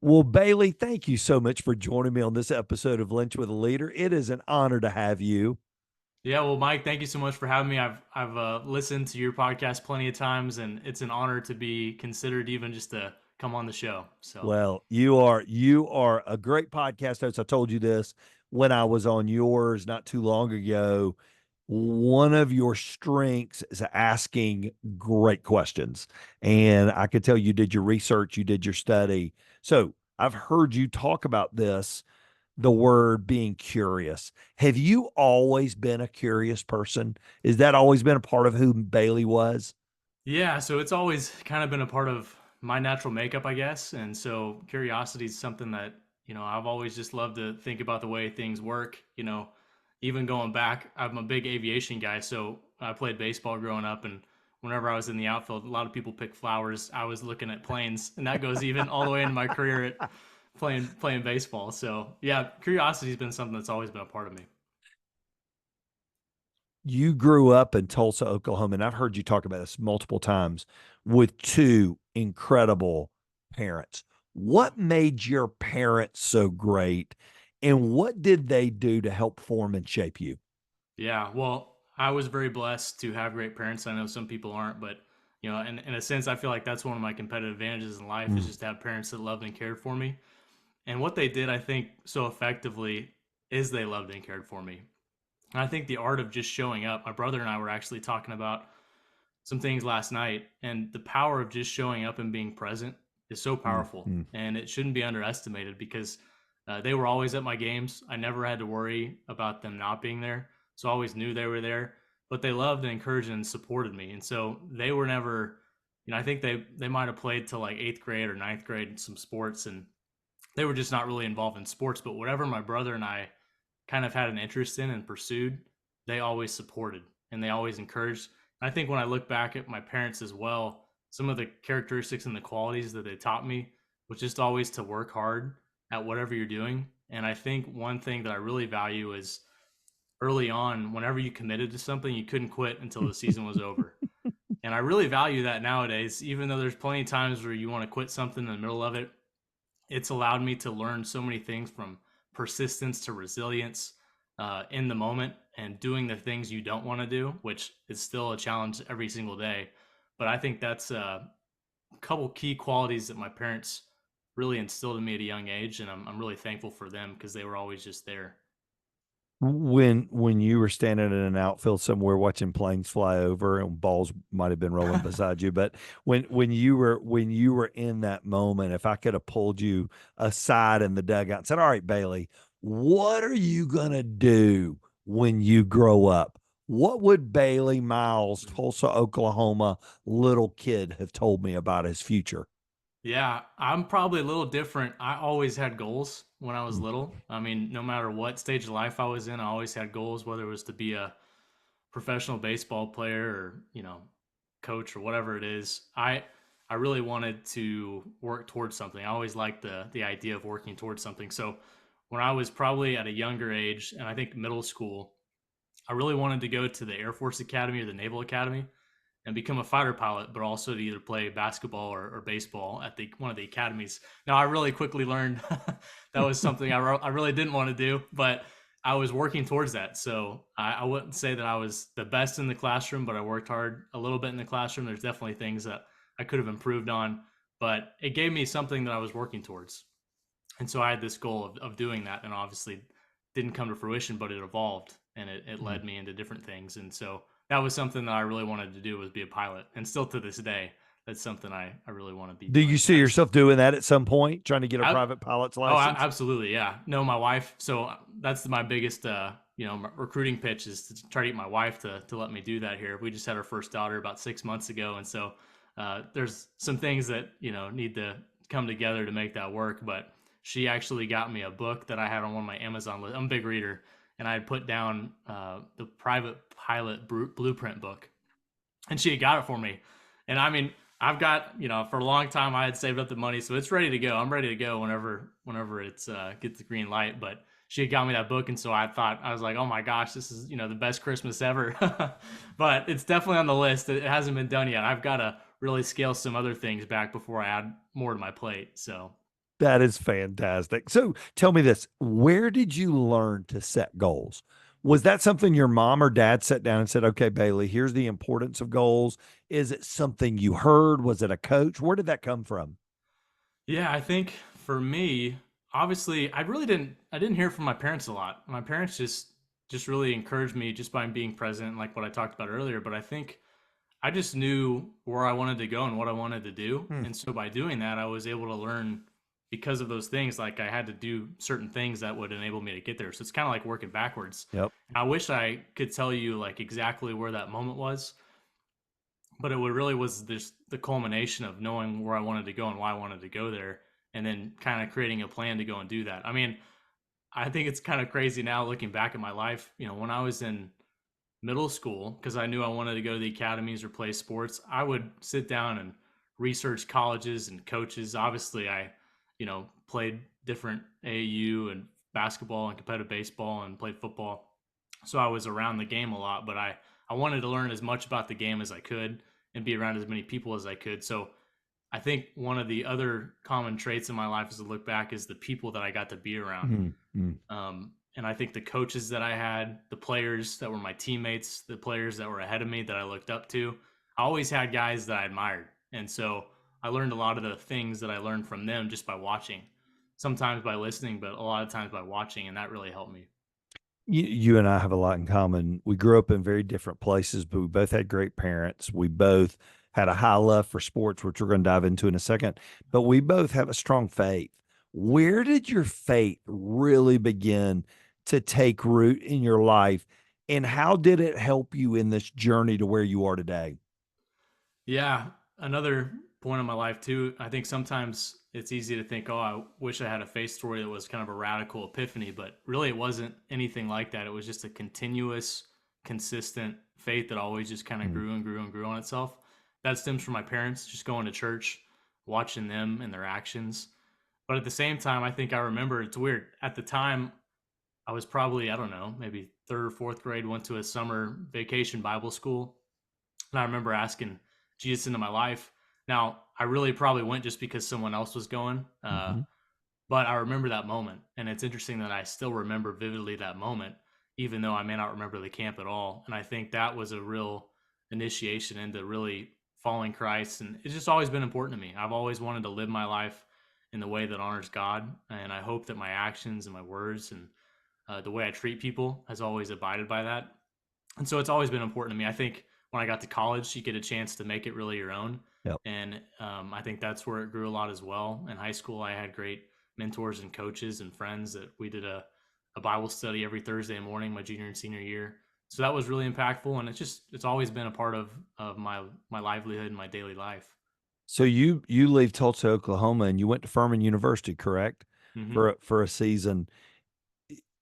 Well, Bailey, thank you so much for joining me on this episode of Lunch with a Leader. It is an honor to have you. Yeah, well, Mike, thank you so much for having me. I've listened to your podcast plenty of times, and it's an honor to be considered even just to come on the show. So, Well, you are a great podcast host. I told you this when I was on yours not too long ago. One of your strengths is asking great questions. And I could tell you did your research, you did your study. So I've heard you talk about this, the word being curious. Have you always been a curious person? Is that always been a part of who Bailey was? yeah, so it's always kind of been a part of my natural makeup, I guess. And so, curiosity is something that I've always just loved to think about the way things work. Even going back, I'm a big aviation guy, so I played baseball growing up, and whenever I was in the outfield, a lot of people pick flowers. I was looking at planes, and that goes even all the way into my career at playing baseball. So yeah, curiosity has been something that's always been a part of me. You grew up in Tulsa, Oklahoma, and I've heard you talk about this multiple times with two incredible parents. What made your parents so great, and what did they do to help form and shape you? Yeah, well, I was very blessed to have great parents. I know some people aren't, but in a sense, I feel like that's one of my competitive advantages in life is Mm, just to have parents that loved and cared for me. And what they did, I think, so effectively is they loved and cared for me. And I think the art of just showing up. My brother and I were actually talking about some things last night, and the power of just showing up and being present is so mm, powerful, mm. and it shouldn't be underestimated because they were always at my games. I never had to worry about them not being there, so I always knew they were there. But they loved and encouraged and supported me, and so they were never. I think they might have played till like eighth grade or ninth grade in some sports, and they were just not really involved in sports. But whatever my brother and I kind of had an interest in and pursued, they always supported and they always encouraged. And I think when I look back at my parents as well, some of the characteristics and the qualities that they taught me was just always to work hard at whatever you're doing. And I think one thing that I really value is early on, whenever you committed to something, you couldn't quit until the season was over. And I really value that nowadays, even though there's plenty of times where you want to quit something in the middle of it. It's allowed me to learn so many things from persistence to resilience in the moment and doing the things you don't want to do, which is still a challenge every single day. But I think that's a couple key qualities that my parents really instilled in me at a young age, and I'm really thankful for them because they were always just there. When you were standing in an outfield somewhere watching planes fly over and balls might have been rolling beside you, but when you were in that moment, if I could have pulled you aside in the dugout and said, "All right, Bailey, what are you gonna do when you grow up?" What would Bailey Miles, Tulsa, Oklahoma, little kid have told me about his future? Yeah, I'm probably a little different. I always had goals when I was Mm. little. I mean, no matter what stage of life I was in, I always had goals, whether it was to be a professional baseball player or coach or whatever it is. I really wanted to work towards something. I always liked the idea of working towards something. So when I was probably at a younger age, and I think middle school, I really wanted to go to the Air Force Academy or the Naval Academy and become a fighter pilot, but also to either play basketball or baseball at the one of the academies. Now, I really quickly learned that was something I really didn't want to do, but I was working towards that. So I wouldn't say that I was the best in the classroom, but I worked hard a little bit in the classroom. There's definitely things that I could have improved on, but it gave me something that I was working towards. And so I had this goal of doing that, and obviously didn't come to fruition, but it evolved and it Mm. led me into different things. And so that was something that I really wanted to do was be a pilot. And still to this day, that's something I really want to be Do you doing. see yourself doing that at some point, trying to get a I, private pilot's oh, license? absolutely. Yeah. No, my wife. So that's my biggest, recruiting pitch is to try to get my wife to let me do that here. We just had our first daughter about 6 months ago. And so there's some things that, need to come together to make that work. But she actually got me a book that I had on one of my Amazon list. I'm a big reader. And I had put down the private pilot blueprint book, and she had got it for me. And I mean, I've got for a long time I had saved up the money, so it's ready to go. I'm ready to go whenever it's gets the green light. But she had got me that book, and so I was like, oh my gosh, this is the best Christmas ever. But it's definitely on the list. It hasn't been done yet. I've got to really scale some other things back before I add more to my plate. So That is fantastic. So tell me this, where did you learn to set goals? Was that something your mom or dad sat down and said, okay, Bailey, here's the importance of goals? Is it something you heard? Was it a coach? Where did that come from? Yeah, I think for me, obviously, I didn't hear from my parents a lot. My parents just really encouraged me just by being present, like what I talked about earlier. But I think I just knew where I wanted to go and what I wanted to do. Hmm. And so by doing that, I was able to learn because of those things. Like I had to do certain things that would enable me to get there. So it's kind of like working backwards. Yep. I wish I could tell you like exactly where that moment was, but it would really was this the culmination of knowing where I wanted to go and why I wanted to go there, and then kind of creating a plan to go and do that. I mean, I think it's kind of crazy now looking back at my life. When I was in middle school, because I knew I wanted to go to the academies or play sports, I would sit down and research colleges and coaches. Obviously, I, played different AAU and basketball and competitive baseball and played football. So I was around the game a lot, but I wanted to learn as much about the game as I could and be around as many people as I could. So I think one of the other common traits in my life as I look back is the people that I got to be around. Mm, mm. And I think the coaches that I had, the players that were my teammates, the players that were ahead of me that I looked up to, I always had guys that I admired. And so I learned a lot of the things that I learned from them just by watching, sometimes by listening, but a lot of times by watching. And that really helped me. You and I have a lot in common. We grew up in very different places, but we both had great parents. We both had a high love for sports, which we're going to dive into in a second, but we both have a strong faith. Where did your faith really begin to take root in your life? And how did it help you in this journey to where you are today? Yeah, another point in my life too. I think sometimes it's easy to think, "Oh, I wish I had a faith story that was kind of a radical epiphany," but really it wasn't anything like that. It was just a continuous, consistent faith that always just kind of Mm, grew and grew and grew on itself. That stems from my parents just going to church, watching them and their actions. But at the same time, I think I remember it's weird. At the time, I was probably, I don't know, maybe third or fourth grade, went to a summer vacation Bible school, and I remember asking Jesus into my life. Now, I really probably went just because someone else was going, mhm. but I remember that moment. And it's interesting that I still remember vividly that moment, even though I may not remember the camp at all. And I think that was a real initiation into really following Christ. And it's just always been important to me. I've always wanted to live my life in the way that honors God. And I hope that my actions and my words and the way I treat people has always abided by that. And so it's always been important to me. I think when I got to college, you get a chance to make it really your own. Yep. And I think that's where it grew a lot as well. In high school, I had great mentors and coaches and friends that we did a Bible study every Thursday morning, my junior and senior year. So that was really impactful. And it's always been a part of my livelihood and my daily life. So you leave Tulsa, Oklahoma, and you went to Furman University, correct? Hmm. For a season,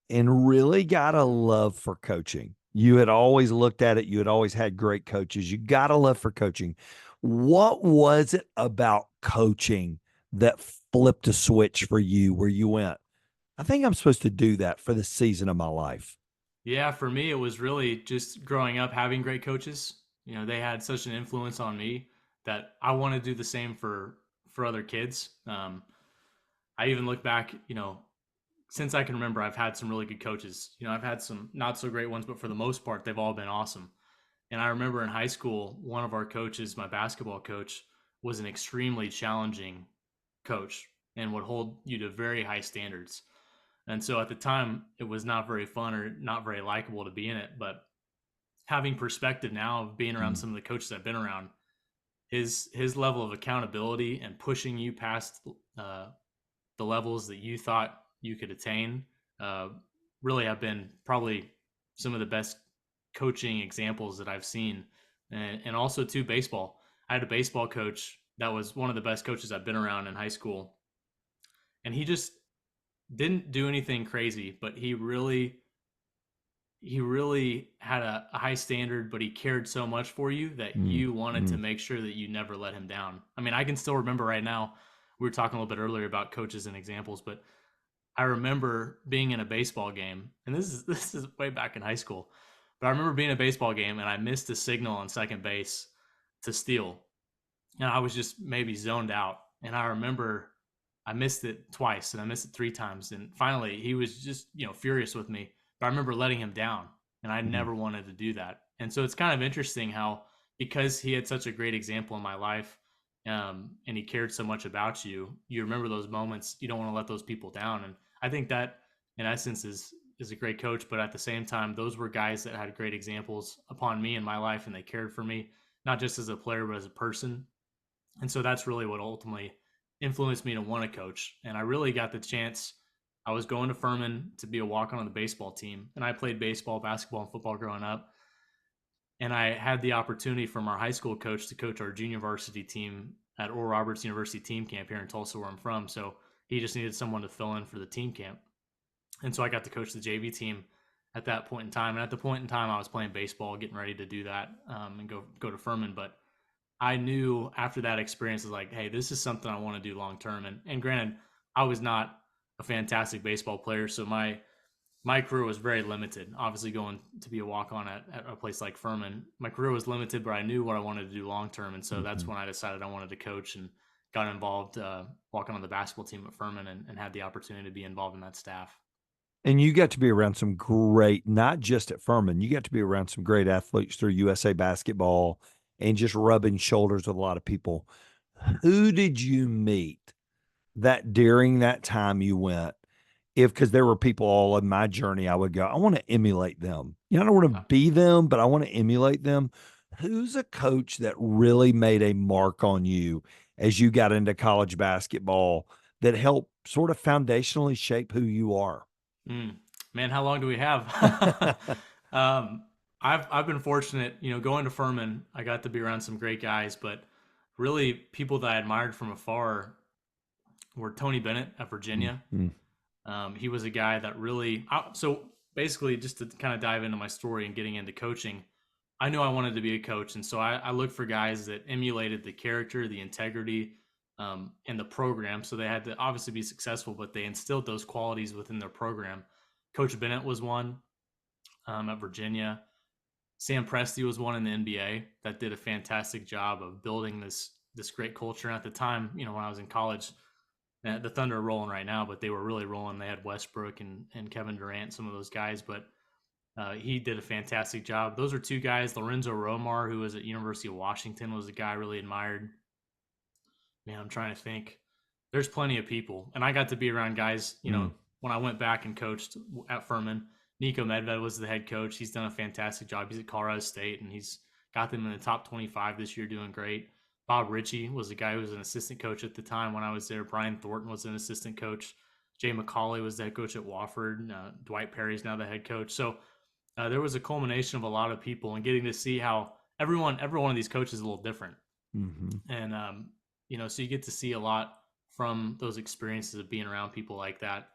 and really got a love for coaching. You had always looked at it, you had always had great coaches. You got a love for coaching. What was it about coaching that flipped a switch for you where you went, I think I'm supposed to do that for the season of my life? Yeah, for me, it was really just growing up having great coaches. They had such an influence on me that I want to do the same for other kids. I even look back, since I can remember, I've had some really good coaches. I've had some not so great ones, but for the most part, they've all been awesome. And I remember in high school, one of our coaches, my basketball coach, was an extremely challenging coach and would hold you to very high standards. And so at the time, it was not very fun or not very likable to be in it. But having perspective now of being around Mm, some of the coaches I've been around, his level of accountability and pushing you past uh, the levels that you thought you could attain uh, really have been probably some of the best coaching examples that I've seen. And also, too, baseball. I had a baseball coach that was one of the best coaches I've been around in high school. And he just didn't do anything crazy, but he really had a high standard, but he cared so much for you that mm, you wanted to mm. make sure that you never let him down. I mean, I can still remember right now, we were talking a little bit earlier about coaches and examples, but I remember being in a baseball game, and this is way back in high school, but I remember being in a baseball game and I missed a signal on second base to steal, and I was just maybe zoned out. And I remember I missed it twice and I missed it 3 times. And finally, he was just, furious with me. But I remember letting him down, and I Mm, never wanted to do that. And so it's kind of interesting how, because he had such a great example in my life, and he cared so much about you, you remember those moments. You don't want to let those people down. And I think that, in essence, is a great coach. But at the same time, those were guys that had great examples upon me in my life, and they cared for me, not just as a player, but as a person. And so that's really what ultimately influenced me to want to coach. And I really got the chance. I was going to Furman to be a walk on the baseball team. And I played baseball, basketball, and football growing up. And I had the opportunity from our high school coach to coach our junior varsity team at Oral Roberts University team camp here in Tulsa, where I'm from. So he just needed someone to fill in for the team camp. And so I got to coach the JV team at that point in time. And at the point in time, I was playing baseball, getting ready to do that, and go to Furman. But I knew after that experience, was like, hey, this is something I want to do long term. And granted, I was not a fantastic baseball player, so my career was very limited. Obviously, going to be a walk on at a place like Furman, my career was limited, but I knew what I wanted to do long term, and so that's mhm. when I decided I wanted to coach and got involved, walking on the basketball team at Furman, and had the opportunity to be involved in that staff. And you got to be around some great, not just at Furman, you got to be around some great athletes through USA basketball and just rubbing shoulders with a lot of people. Who did you meet that during that time you went? If because there were people all in my journey, I would go, I want to emulate them. I don't want to Uh, be them, but I want to emulate them. Who's a coach that really made a mark on you as you got into college basketball that helped sort of foundationally shape who you are? mm, man, how long do we have? um, I've been fortunate, going to Furman. I got to be around some great guys, but really people that I admired from afar were Tony Bennett at Virginia. Mhm. He was a guy that really. So basically, just to kind of dive into my story and getting into coaching, I knew I wanted to be a coach, and so I looked for guys that emulated the character, the integrity, and the program. So they had to obviously be successful, but they instilled those qualities within their program. Coach Bennett was one, at Virginia. Sam Presti was one in the NBA that did a fantastic job of building this great culture. And at the time, when I was in college, the Thunder are rolling right now, but they were really rolling. They had Westbrook and Kevin Durant, some of those guys, but he did a fantastic job. Those are two guys. Lorenzo Romar, who was at University of Washington, was a guy I really admired. Man, I'm trying to think. There's plenty of people, and I got to be around guys. Mm. When I went back and coached at Furman, Nico Medved was the head coach. He's done a fantastic job. He's at Colorado State, and he's got them in the top 25 this year, doing great. Bob Ritchie was the guy who was an assistant coach at the time when I was there. Brian Thornton was an assistant coach. Jay McCauley was the head coach at Wofford. Dwight Perry's now the head coach. So there was a culmination of a lot of people, and getting to see how every one of these coaches is a little different. Mhm. And so you get to see a lot from those experiences of being around people like that.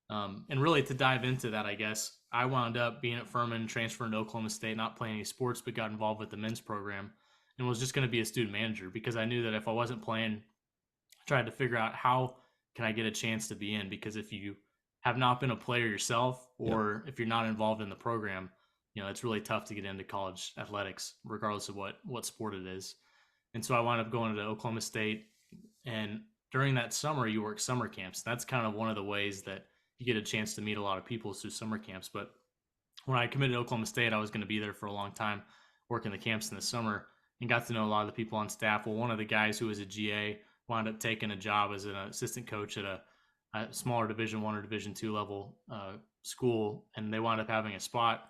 And really, to dive into that, I guess I wound up being at Furman, transferring to Oklahoma State, not playing any sports, but got involved with the men's program, and was just going to be a student manager, because I knew that if I wasn't playing, I tried to figure out how can I get a chance to be in, because if you have not been a player yourself, Yep. or if you're not involved in the program, it's really tough to get into college athletics, regardless of what sport it is. And so I wound up going to Oklahoma State. And during that summer, you work summer camps. That's kind of one of the ways that you get a chance to meet a lot of people through summer camps. But when I committed to Oklahoma State, I was going to be there for a long time, working the camps in the summer, and got to know a lot of the people on staff. Well, one of the guys who was a GA wound up taking a job as an assistant coach at a smaller Division One or Division Two level school, and they wound up having a spot,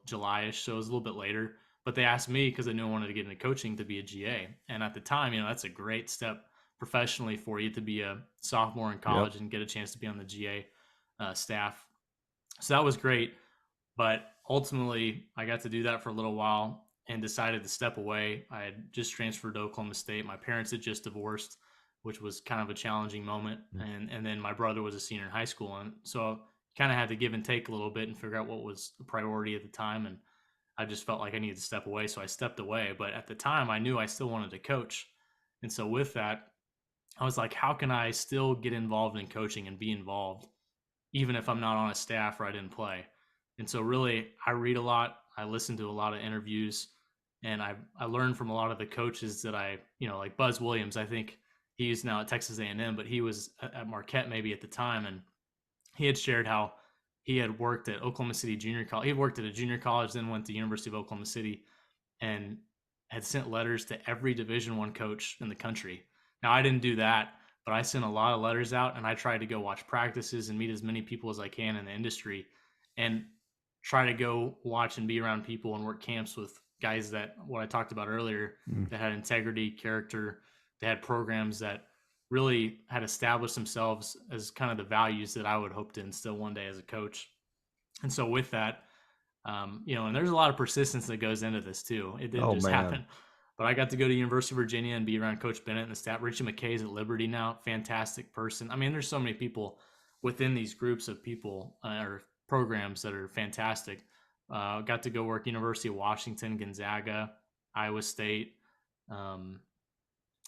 July-ish, so it was a little bit later. But they asked me, because they knew I wanted to get into coaching, to be a GA. And at the time, that's a great step professionally for you to be a sophomore in Yep. college and get a chance to be on the GA staff. So that was great. But ultimately, I got to do that for a little while and decided to step away. I had just transferred to Oklahoma State. My parents had just divorced, which was kind of a challenging moment. Mm. And then my brother was a senior in high school. And so kind of had to give and take a little bit and figure out what was a priority at the time. And I just felt like I needed to step away. So I stepped away. But at the time, I knew I still wanted to coach. And so with that, I was like, how can I still get involved in coaching and be involved, even if I'm not on a staff or I didn't play? And so really, I read a lot. I listen to a lot of interviews, and I learned from a lot of the coaches that like Buzz Williams. I think He's now at Texas A&M, but he was at Marquette maybe at the time, and he had shared how he had worked at Oklahoma City Junior College. He had worked at a junior college, then went to University of Oklahoma City, and had sent letters to every Division I coach in the country. Now I didn't do that, but I sent a lot of letters out, and I tried to go watch practices and meet as many people as I can in the industry, and try to go watch and be around people and work camps with guys that, what I talked about earlier, Mm. that had integrity, character, they had programs that really had established themselves as kind of the values that I would hope to instill one day as a coach. And so with that, and there's a lot of persistence that goes into this too. It didn't Oh just man. happen. But I got to go to University of Virginia and be around Coach Bennett and the staff. Richie McKay's at Liberty now, fantastic person. I mean, there's so many people within these groups of people or programs that are fantastic. Got to go work University of Washington, Gonzaga, Iowa State, um,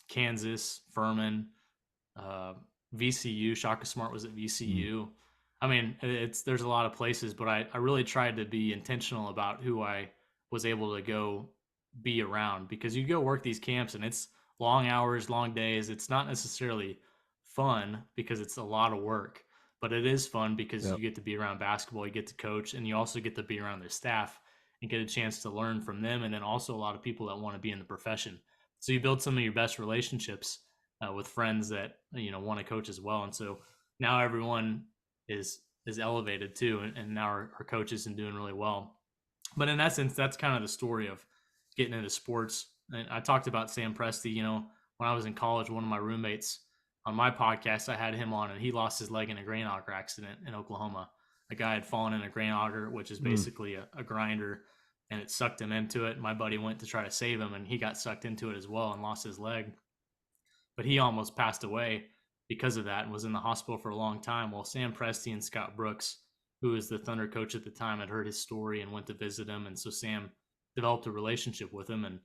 Kansas, Furman, uh, VCU. Shaka Smart was at Mm. VCU. I mean, there's a lot of places, but I really tried to be intentional about who I was able to go be around, because you go work these camps and it's long hours, long days. It's not necessarily fun because it's a lot of work, but it is fun because Yep. you get to be around basketball, you get to coach, and you also get to be around their staff and get a chance to learn from them. And then also a lot of people that want to be in the profession. So you build some of your best relationships with friends that want to coach as well. And so now everyone is elevated too, and now our coaches and doing really well. But in essence, that's kind of the story of getting into sports. And I talked about Sam Presti. When I was in college, one of my roommates on my podcast, I had him on, and he lost his leg in a grain auger accident in Oklahoma. A guy had fallen in a grain auger, which is Mm. basically a grinder, and it sucked him into it. My buddy went to try to save him, and he got sucked into it as well and lost his leg. But he almost passed away because of that and was in the hospital for a long time. Well, Sam Presti and Scott Brooks, who was the Thunder coach at the time, had heard his story and went to visit him. And so Sam developed a relationship with him. And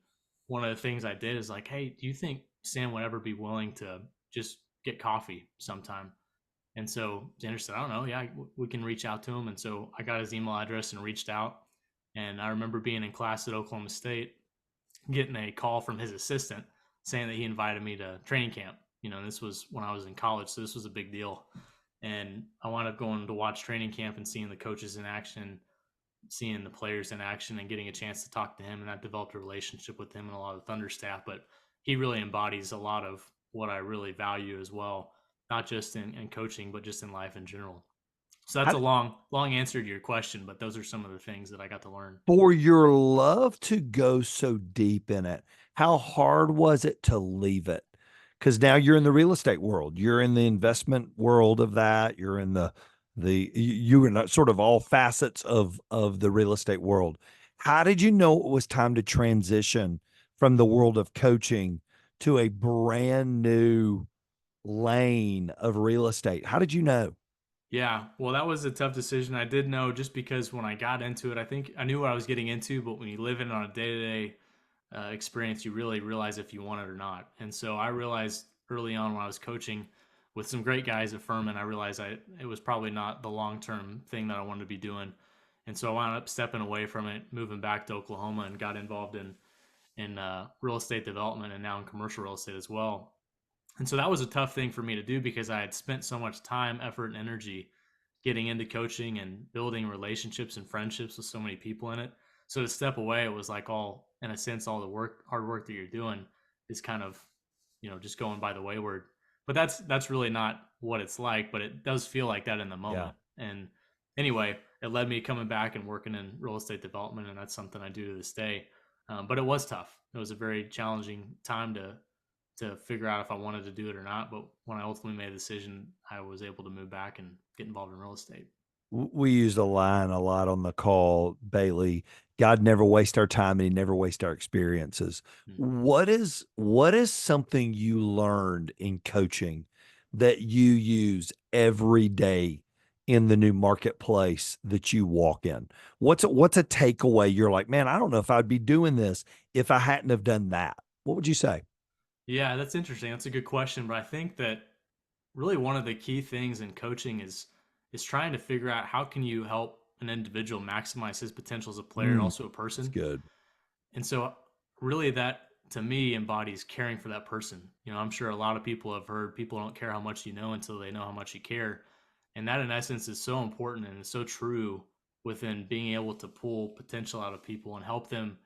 one of the things I did is like, hey, do you think Sam would ever be willing to just get coffee sometime? And so Xander said, I don't know. Yeah, we can reach out to him. And so I got his email address and reached out. And I remember being in class at Oklahoma State, getting a call from his assistant saying that he invited me to training camp. This was when I was in college, so this was a big deal. And I wound up going to watch training camp and seeing the coaches in action, seeing the players in action, and getting a chance to talk to him. And that developed a relationship with him and a lot of the Thunder staff. But he really embodies a lot of what I really value as well, not just in coaching, but just in life in general. So that's How, a long answer to your question, but those are some of the things that I got to learn. for your love to go so deep in it, how hard was it to leave it? Because now you're in the real estate world, you're in the investment world of that, you're in you're in sort of all facets of the real estate world. How did you know it was time to transition from the world of coaching to a brand new lane of real estate? How did you know? Yeah, well, that was a tough decision. I did know, just because when I got into it, I think I knew what I was getting into, but when you live in it on a day to day experience, you really realize if you want it or not. And so I realized early on when I was coaching with some great guys at Furman, I realized it was probably not the long term thing that I wanted to be doing. And so I wound up stepping away from it, moving back to Oklahoma, and got involved in real estate development and now in commercial real estate as well. And so that was a tough thing for me to do because I had spent so much time, effort, and energy getting into coaching and building relationships and friendships with so many people in it. So to step away, it was like, all, in a sense, all the hard work that you're doing is kind of, just going by the wayward. But that's really not what it's like, but it does feel like that in the Yeah. moment. And anyway, it led me coming back and working in real estate development, and that's something I do to this day. But it was tough. It was a very challenging time to figure out if I wanted to do it or not. But when I ultimately made a decision, I was able to move back and get involved in real estate. We used a line a lot on the call, Bailey. God never wastes our time and he never wastes our experiences. Hmm. What is something you learned in coaching that you use every day in the new marketplace that you walk in? What's a takeaway? You're like, man, I don't know if I'd be doing this if I hadn't have done that. What would you say? Yeah, that's interesting. That's a good question. But I think that really one of the key things in coaching is trying to figure out how can you help an individual maximize his potential as a player and Mm, also a it's person. good. And so really that to me embodies caring for that person. I'm sure a lot of people have heard people don't care how much you know until they know how much you care. And that in essence is so important and is so true within being able to pull potential out of people and help them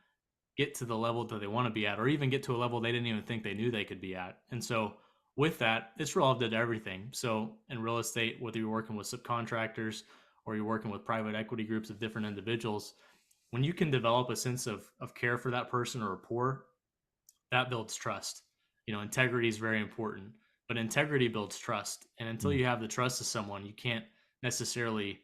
get to the level that they want to be at, or even get to a level they didn't even think they knew they could be at. And so with that, it's relative to everything. So in real estate, whether you're working with subcontractors or you're working with private equity groups of different individuals, when you can develop a sense of care for that person or rapport, that builds trust. Integrity is very important, but integrity builds trust. And until Mm. you have the trust of someone, you can't necessarily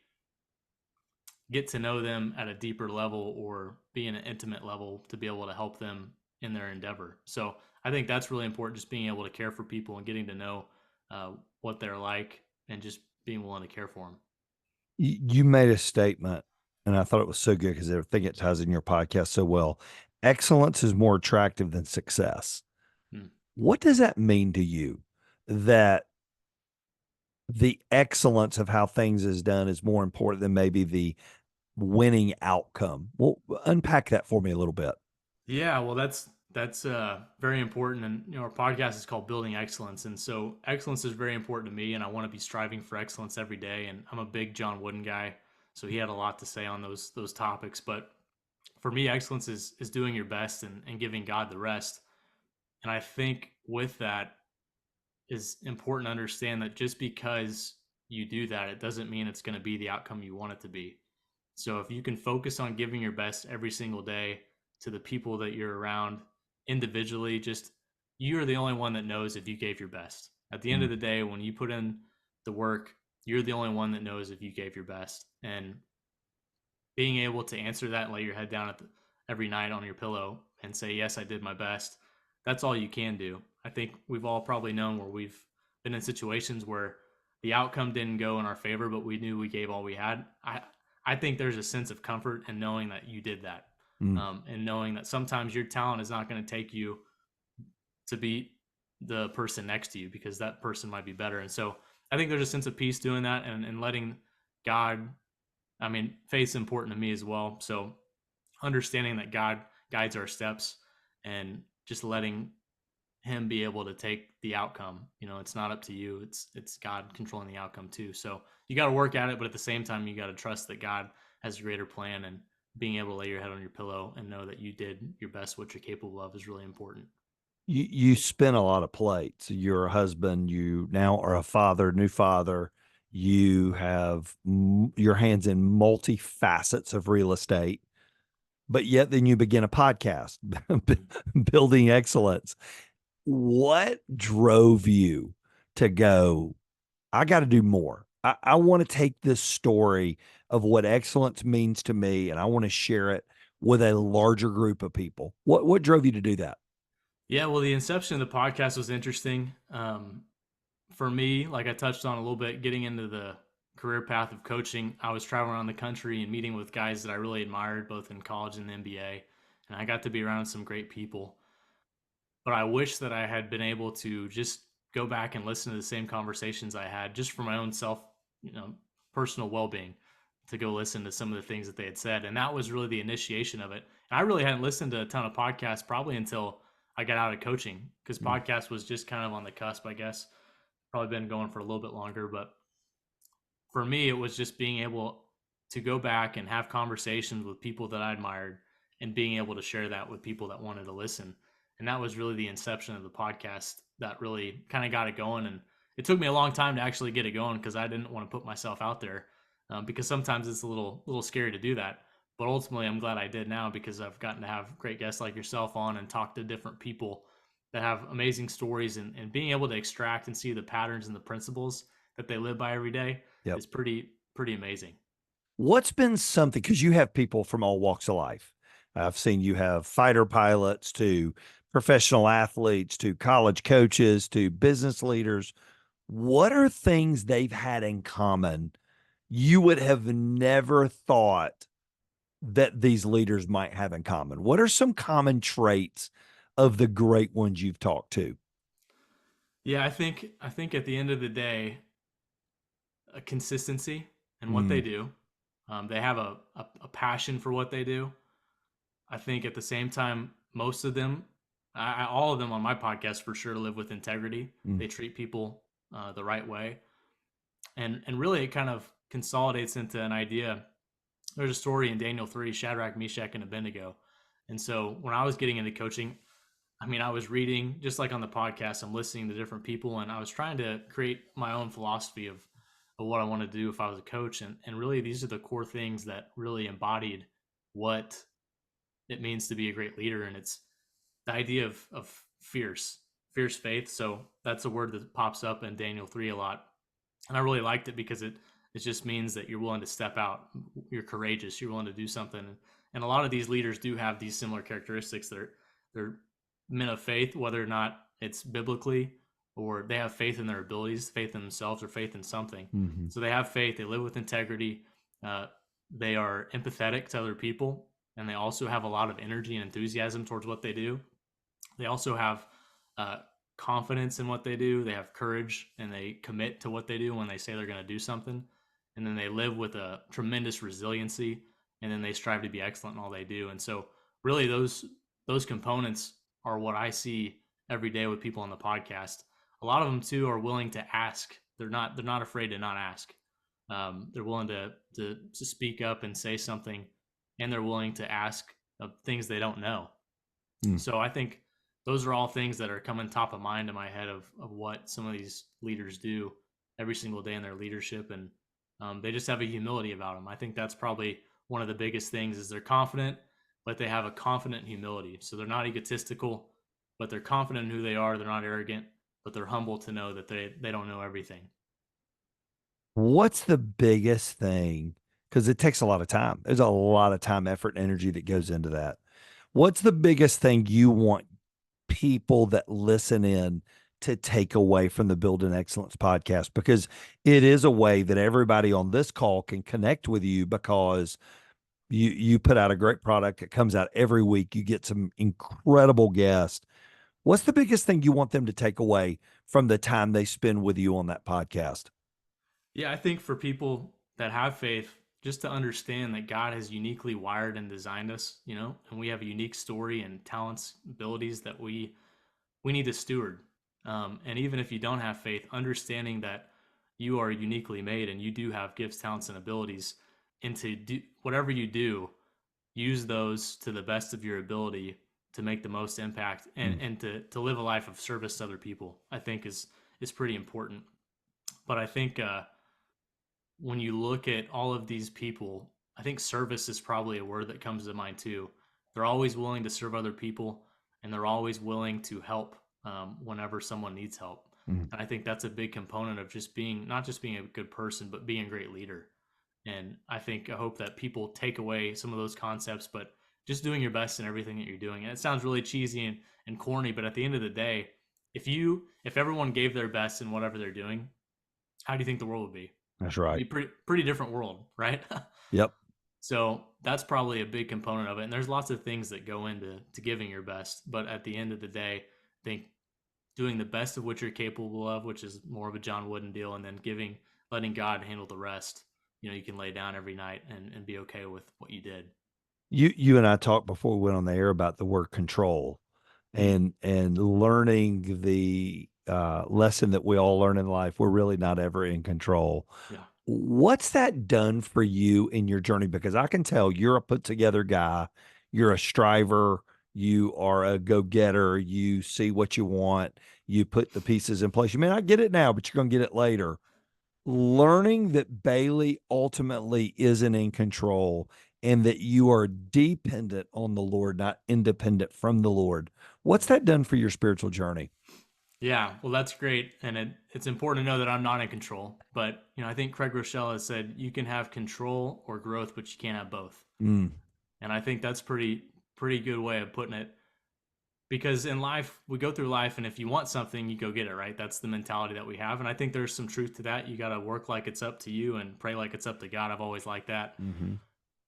get to know them at a deeper level or be in an intimate level to be able to help them in their endeavor. So I think that's really important, just being able to care for people and getting to know uh, what they're like and just being willing to care for them. You made a statement, and I thought it was so good because I think it ties in your podcast so well. Excellence is more attractive than success. Hmm. What does that mean to you? That the excellence of how things is done is more important than maybe the winning outcome. Well, unpack that for me a little bit. Yeah, well, that's very important, and our podcast is called Building Excellence, and so excellence is very important to me, and I want to be striving for excellence every day. And I'm a big John Wooden guy, so he had a lot to say on those topics. But for me, excellence is doing your best and giving God the rest. And I think with that is important to understand that just because you do that, it doesn't mean it's going to be the outcome you want it to be. So if you can focus on giving your best every single day to the people that you're around individually, just you're the only one that knows if you gave your best. At the end Mm. of the day, when you put in the work, you're the only one that knows if you gave your best. And being able to answer that and lay your head down every night on your pillow and say, yes, I did my best. That's all you can do. I think we've all probably known where we've been in situations where the outcome didn't go in our favor, but we knew we gave all we had. I think there's a sense of comfort in knowing that you did that, Mm. and knowing that sometimes your talent is not going to take you to beat the person next to you because that person might be better. And so I think there's a sense of peace doing that, and letting God, I mean, faith's important to me as well. So understanding that God guides our steps and just letting him be able to take the outcome. It's not up to you. It's God controlling the outcome too. So you got to work at it, but at the same time, you got to trust that God has a greater plan, and being able to lay your head on your pillow and know that you did your best, what you're capable of, is really important. You spin a lot of plates. You're a husband. You now are a father, new father. You have your hands in multi facets of real estate, but yet then you begin a podcast, Mhm. building excellence. What drove you to go, I got to do more? I want to take this story of what excellence means to me, and I want to share it with a larger group of people. What drove you to do that? Yeah, well, the inception of the podcast was interesting. For me, like I touched on a little bit, getting into the career path of coaching, I was traveling around the country and meeting with guys that I really admired, both in college and the NBA. And I got to be around some great people. But I wish that I had been able to just go back and listen to the same conversations I had just for my own self, you know, personal well being, to go listen to some of the things that they had said. And that was really the initiation of it. And I really hadn't listened to a ton of podcasts probably until I got out of coaching, because Mm. podcast was just kind of on the cusp, I guess. Probably been going for a little bit longer, but for me, it was just being able to go back and have conversations with people that I admired and being able to share that with people that wanted to listen. And that was really the inception of the podcast that really kind of got it going. And it took me a long time to actually get it going because I didn't want to put myself out there, because sometimes it's a little scary to do that. But ultimately, I'm glad I did now because I've gotten to have great guests like yourself on and talk to different people that have amazing stories, and being able to extract and see the patterns and the principles that they live by every day Yep. is pretty amazing. What's been something, because you have people from all walks of life. I've seen you have fighter pilots to professional athletes to college coaches to business leaders. What are things they've had in common you would have never thought that these leaders might have in common? What are some common traits of the great ones you've talked to? Yeah, I think at the end of the day, a consistency in what they Mm. do. They have a passion for what they do. I think at the same time, most of them all of them on my podcast for sure live with integrity. Mm. They treat people the right way, and really it kind of consolidates into an idea. There's a story in Daniel 3, Shadrach, Meshach, and Abednego. And so when I was getting into coaching, I mean, I was reading, just like on the podcast, I'm listening to different people, and I was trying to create my own philosophy of what I want to do if I was a coach. And really, these are the core things that really embodied what it means to be a great leader. And it's the idea of fierce faith. So that's a word that pops up in Daniel 3 a lot. And I really liked it because it just means that you're willing to step out, you're courageous, you're willing to do something. And a lot of these leaders do have these similar characteristics. They're men of faith, whether or not it's biblically, or they have faith in their abilities, faith in themselves, or faith in something. Hmm. So they have faith, they live with integrity, uh, they are empathetic to other people, and they also have a lot of energy and enthusiasm towards what they do. They also have uh, confidence in what they do. They have courage, and they commit to what they do when they say they're going to do something. And then they live with a tremendous resiliency, and then they strive to be excellent in all they do. And so, really, those components are what I see every day with people on the podcast. A lot of them too are willing to ask. They're not afraid to not ask. They're willing to speak up and say something, and they're willing to ask of things they don't know. Mm. So I think those are all things that are coming top of mind in my head of what some of these leaders do every single day in their leadership, and they just have a humility about them. I think that's probably one of the biggest things is they're confident, but they have a confident humility. So they're not egotistical, but they're confident in who they are. They're not arrogant, but they're humble to know that they don't know everything. What's the biggest thing? Because it takes a lot of time. There's a lot of time, effort, and energy that goes into that. What's the biggest thing you want people that listen in to take away from the Build an Excellence podcast? Because it is a way that everybody on this call can connect with you because you put out a great product. It comes out every week. You get some incredible guests. What's the biggest thing you want them to take away from the time they spend with you on that podcast? Yeah, I think for people that have faith, just to understand that God has uniquely wired and designed us, and we have a unique story and talents, abilities that we need to steward. And even if you don't have faith, understanding that you are uniquely made and you do have gifts, talents, and abilities, and to do whatever you do, use those to the best of your ability to make the most impact and, Mm. and to live a life of service to other people, I think is pretty important. But I think when you look at all of these people, I think service is probably a word that comes to mind too. They're always willing to serve other people, and they're always willing to help whenever someone needs help. Mm. And I think that's a big component of just being not just being a good person, but being a great leader. And I hope that people take away some of those concepts, but just doing your best in everything that you're doing. And it sounds really cheesy and corny, but at the end of the day, if everyone gave their best in whatever they're doing, how do you think the world would be? That's Be right. pretty different world, right? Yep. So that's probably a big component of it. And there's lots of things that go into giving your best. But at the end of the day, I think doing the best of what you're capable of, which is more of a John Wooden deal, and then letting God handle the rest. You can lay down every night and be okay with what you did. You and I talked before we went on the air about the word control Mm, and learning the lesson that we all learn in life. We're really not ever in control. yeah. What's that done for you in your journey? Because I can tell you're a put together guy, you're a striver, you are a go getter, you see what you want, you put the pieces in place. You may not get it now, but you're going to get it later. Learning that Bailey ultimately isn't in control and that you are dependent on the Lord, not independent from the Lord. What's that done for your spiritual journey? Yeah, well, that's great, and it's important to know that I'm not in control. But I think Craig Rochelle has said you can have control or growth, but you can't have both. Mm. And I think that's pretty good way of putting it. Because in life, we go through life, and if you want something, you go get it, right? That's the mentality that we have, and I think there's some truth to that. You got to work like it's up to you and pray like it's up to God. I've always liked that, Hmm.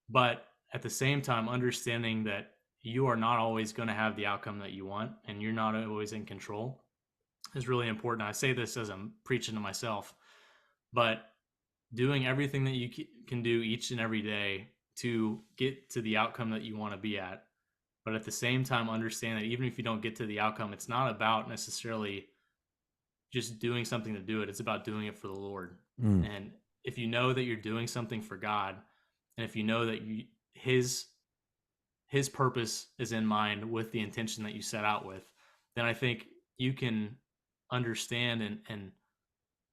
but at the same time, understanding that you are not always going to have the outcome that you want, and you're not always in control is really important. I say this as I'm preaching to myself, but doing everything that you can do each and every day to get to the outcome that you want to be at but at the same time, understand that even if you don't get to the outcome, it's not about necessarily just doing something to do it. It's about doing it for the Lord. Mm. And if you know that you're doing something for God, and if you know that His His purpose is in mind with the intention that you set out with, then I think you can understand and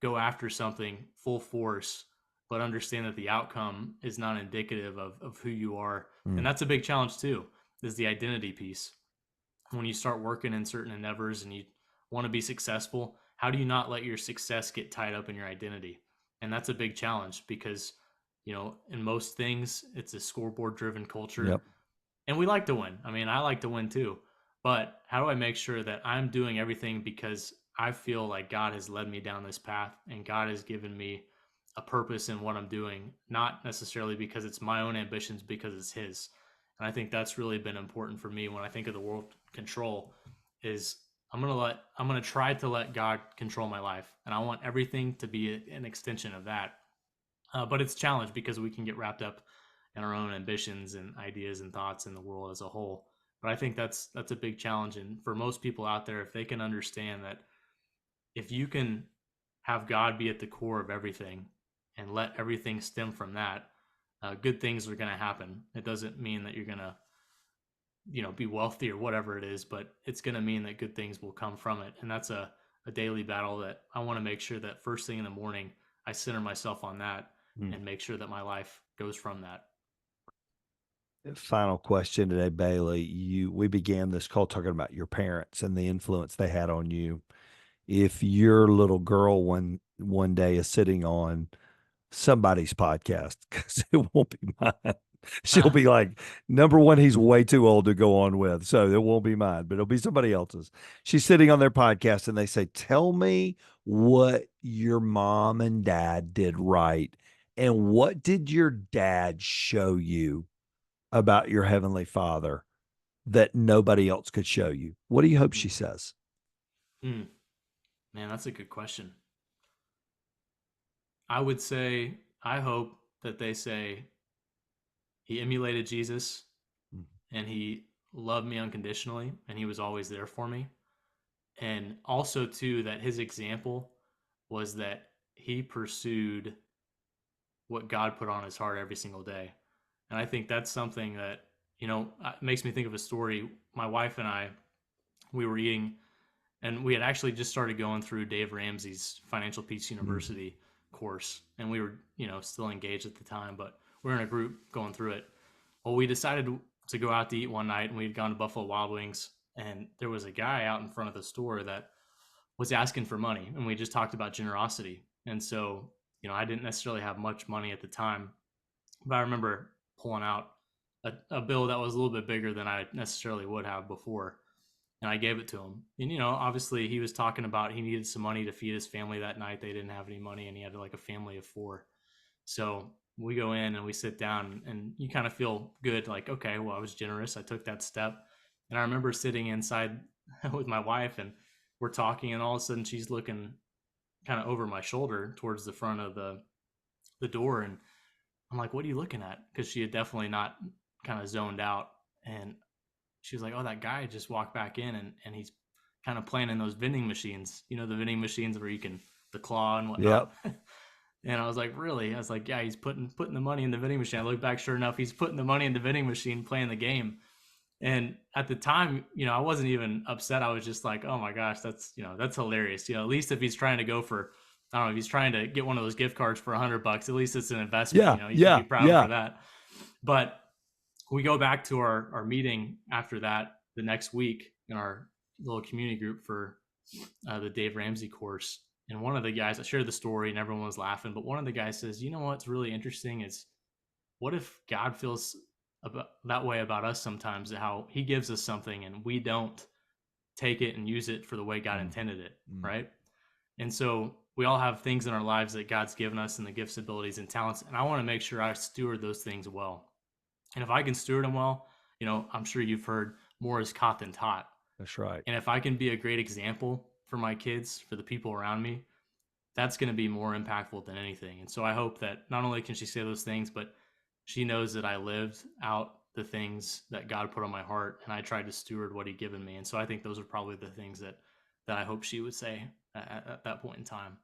go after something full force, but understand that the outcome is not indicative of who you are. And Mm. that's a big challenge too, is the identity piece. When you start working in certain endeavors and you want to be successful, how do you not let your success get tied up in your identity? And that's a big challenge because, in most things, it's a scoreboard driven culture Yep. and we like to win. I mean, I like to win too. But how do I make sure that I'm doing everything because I feel like God has led me down this path and God has given me a purpose in what I'm doing, not necessarily because it's my own ambitions, because it's His. And I think that's really been important for me when I think of the world control is I'm gonna try to let God control my life, and I want everything to be an extension of that. But it's challenged because we can get wrapped up in our own ambitions and ideas and thoughts in the world as a whole. But I think that's a big challenge, and for most people out there, if they can understand that, if you can have God be at the core of everything and let everything stem from that, good things are going to happen. It doesn't mean that you're going to, be wealthy or whatever it is, but it's going to mean that good things will come from it. And that's a daily battle that I want to make sure that first thing in the morning, I center myself on that Mm. and make sure that my life goes from that. Final question today, Bailey. We began this call talking about your parents and the influence they had on you. If your little girl one day is sitting on somebody's podcast, because it won't be mine, she'll be like, number one, he's way too old to go on with, so it won't be mine, but it'll be somebody else's. She's sitting on their podcast and they say, "Tell me what your mom and dad did right, and what did your dad show you about your heavenly Father that nobody else could show you?" What do you hope she says? Mm, man, that's a good question. I would say, I hope that they say he emulated Jesus Mm. and he loved me unconditionally and he was always there for me. And also, too, that his example was that he pursued what God put on his heart every single day. And I think that's something that, makes me think of a story. My wife and I, we were eating, and we had actually just started going through Dave Ramsey's Financial Peace Mm. University course. And we were, still engaged at the time, but we are in a group going through it. Well, we decided to go out to eat one night, and we had gone to Buffalo Wild Wings. And there was a guy out in front of the store that was asking for money, and we just talked about generosity. And so, I didn't necessarily have much money at the time, but I remember pulling out a bill that was a little bit bigger than I necessarily would have before, and I gave it to him. And obviously he was talking about he needed some money to feed his family that night. They didn't have any money, and he had like a family of four. So we go in and we sit down, and you kind of feel good, like, okay, well, I was generous. I took that step. And I remember sitting inside with my wife, and we're talking, and all of a sudden she's looking kind of over my shoulder towards the front of the door, and I'm like, "What are you looking at?" Because she had definitely not kind of zoned out, and she was like, "Oh, that guy just walked back in, and he's kind of playing in those vending machines. The vending machines where you can the claw and Yep. whatnot." And I was like, "Really?" I was like, "Yeah, he's putting the money in the vending machine." I look back, sure enough, he's putting the money in the vending machine, playing the game. And at the time, I wasn't even upset. I was just like, "Oh my gosh, that's hilarious." At least if he's trying to go for, I don't know, if he's trying to get one of those gift cards for $100, at least it's an investment. Yeah. You should be Yeah. proud for Yeah. that. But we go back to our meeting after that the next week in our little community group for the Dave Ramsey course. And one of the guys, I shared the story and everyone was laughing, but one of the guys says, what's really interesting is, what if God feels about that way about us sometimes, how he gives us something and we don't take it and use it for the way God Mm. intended it, Mm. right? And so we all have things in our lives that God's given us and the gifts, abilities, and talents. And I want to make sure I steward those things well. And if I can steward them well, I'm sure you've heard more is caught than taught. That's right. And if I can be a great example for my kids, for the people around me, that's going to be more impactful than anything. And so I hope that not only can she say those things, but she knows that I lived out the things that God put on my heart, and I tried to steward what He'd given me. And so I think those are probably the things that I hope she would say at that point in time.